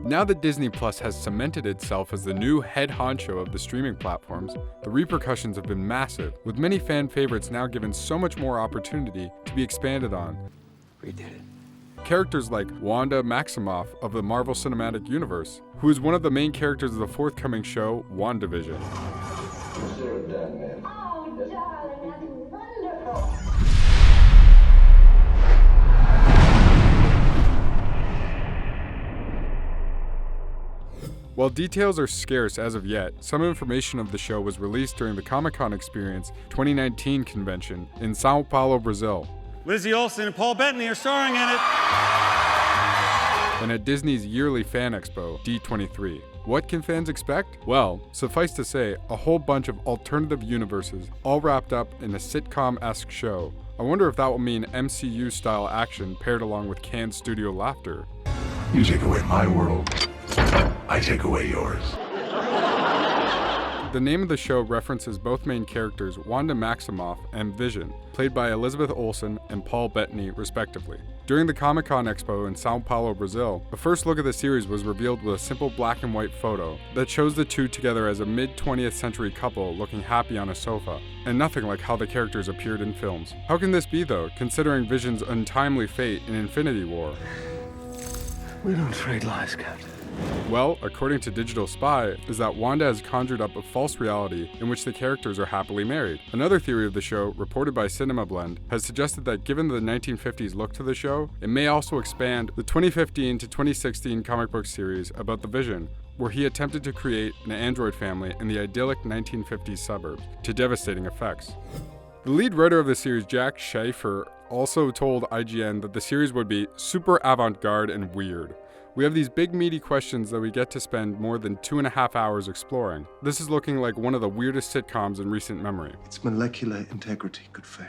Now that Disney Plus has cemented itself as the new head honcho of the streaming platforms, the repercussions have been massive, with many fan favorites now given so much more opportunity to be expanded on. We did it. Characters like Wanda Maximoff of the Marvel Cinematic Universe, who is one of the main characters of the forthcoming show WandaVision. Consider it done, man. Oh, darling, that's wonderful. While details are scarce as of yet, some information of the show was released during the Comic-Con Experience 2019 convention in San Paulo, Brazil. Lizzie Olsen and Paul Bettany are starring in it. And at Disney's yearly fan expo, D23. What can fans expect? Well, suffice to say, a whole bunch of alternative universes, all wrapped up in a sitcom-esque show. I wonder if that will mean MCU-style action paired along with canned studio laughter. You take away my world, I take away yours. The name of the show references both main characters, Wanda Maximoff and Vision, played by Elizabeth Olsen and Paul Bettany, respectively. During the Comic-Con Expo in San Paulo, Brazil, the first look of the series was revealed with a simple black and white photo that shows the two together as a mid-20th century couple looking happy on a sofa, and nothing like how the characters appeared in films. How can this be though, considering Vision's untimely fate in Infinity War? We don't trade lies, Captain. Well, according to Digital Spy, is that Wanda has conjured up a false reality in which the characters are happily married. Another theory of the show, reported by Cinema Blend, has suggested that given the 1950s look to the show, it may also expand the 2015 to 2016 comic book series about the Vision, where he attempted to create an android family in the idyllic 1950s suburbs, to devastating effects. The lead writer of the series, Jack Schaefer, also told IGN that the series would be super avant-garde and weird. We have these big meaty questions that we get to spend more than 2.5 hours exploring. This is looking like one of the weirdest sitcoms in recent memory. Its molecular integrity could fail.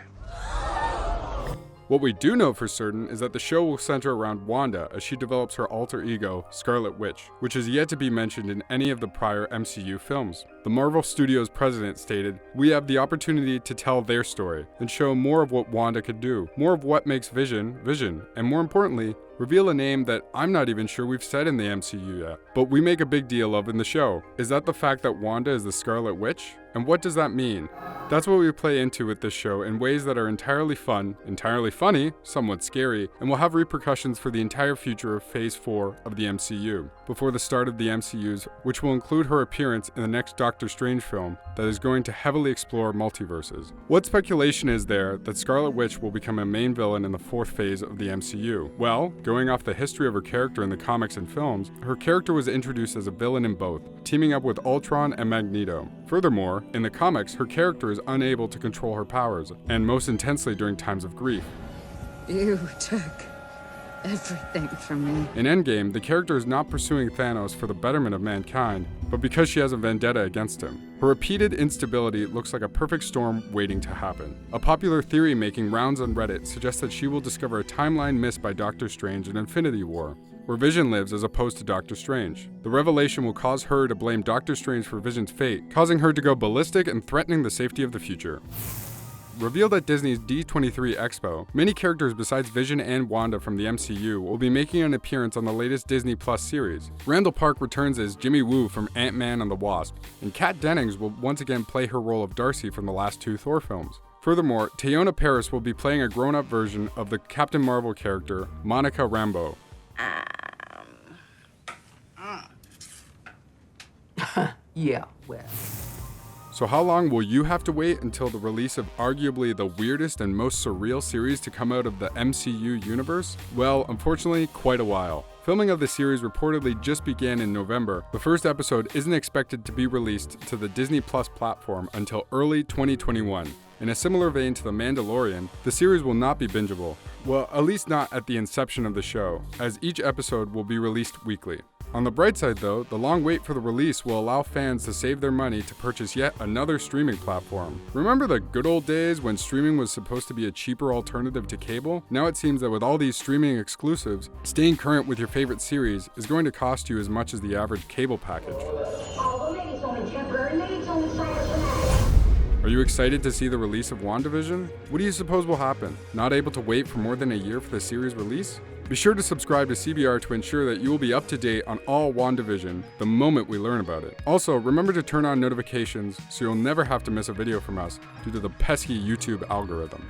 What we do know for certain is that the show will center around Wanda as she develops her alter ego, Scarlet Witch, which is yet to be mentioned in any of the prior MCU films. The Marvel Studios president stated, "We have the opportunity to tell their story and show more of what Wanda could do, more of what makes Vision, Vision, and more importantly, reveal a name that I'm not even sure we've said in the MCU yet, but we make a big deal of in the show. Is that the fact that Wanda is the Scarlet Witch? And what does that mean?" That's what we play into with this show in ways that are entirely fun, entirely funny, somewhat scary, and will have repercussions for the entire future of Phase 4 of the MCU, before the start of the MCU's, which will include her appearance in the next Doctor Strange film that is going to heavily explore multiverses. What speculation is there that Scarlet Witch will become a main villain in the fourth phase of the MCU? Well, going off the history of her character in the comics and films, her character was introduced as a villain in both, teaming up with Ultron and Magneto. Furthermore, in the comics, her character is unable to control her powers, and most intensely during times of grief. You took everything from me. In Endgame, the character is not pursuing Thanos for the betterment of mankind, but because she has a vendetta against him. Her repeated instability looks like a perfect storm waiting to happen. A popular theory making rounds on Reddit suggests that she will discover a timeline missed by Doctor Strange in Infinity War, where Vision lives as opposed to Doctor Strange. The revelation will cause her to blame Doctor Strange for Vision's fate, causing her to go ballistic and threatening the safety of the future. Revealed at Disney's D23 Expo, many characters besides Vision and Wanda from the MCU will be making an appearance on the latest Disney Plus series. Randall Park returns as Jimmy Woo from Ant-Man and the Wasp, and Kat Dennings will once again play her role of Darcy from the last two Thor films. Furthermore, Teyonah Parris will be playing a grown-up version of the Captain Marvel character, Monica Rambeau. Yeah, well. So how long will you have to wait until the release of arguably the weirdest and most surreal series to come out of the MCU universe? Well, unfortunately, quite a while. Filming of the series reportedly just began in November. The first episode isn't expected to be released to the Disney Plus platform until early 2021. In a similar vein to The Mandalorian, the series will not be bingeable. Well, at least not at the inception of the show, as each episode will be released weekly. On the bright side though, the long wait for the release will allow fans to save their money to purchase yet another streaming platform. Remember the good old days when streaming was supposed to be a cheaper alternative to cable? Now it seems that with all these streaming exclusives, staying current with your favorite series is going to cost you as much as the average cable package. Oh, well, maybe it's only temporary. Maybe it's only psychosomatic. Are you excited to see the release of WandaVision? What do you suppose will happen? Not able to wait for more than a year for the series release? Be sure to subscribe to CBR to ensure that you will be up to date on all WandaVision the moment we learn about it. Also, remember to turn on notifications so you'll never have to miss a video from us due to the pesky YouTube algorithm.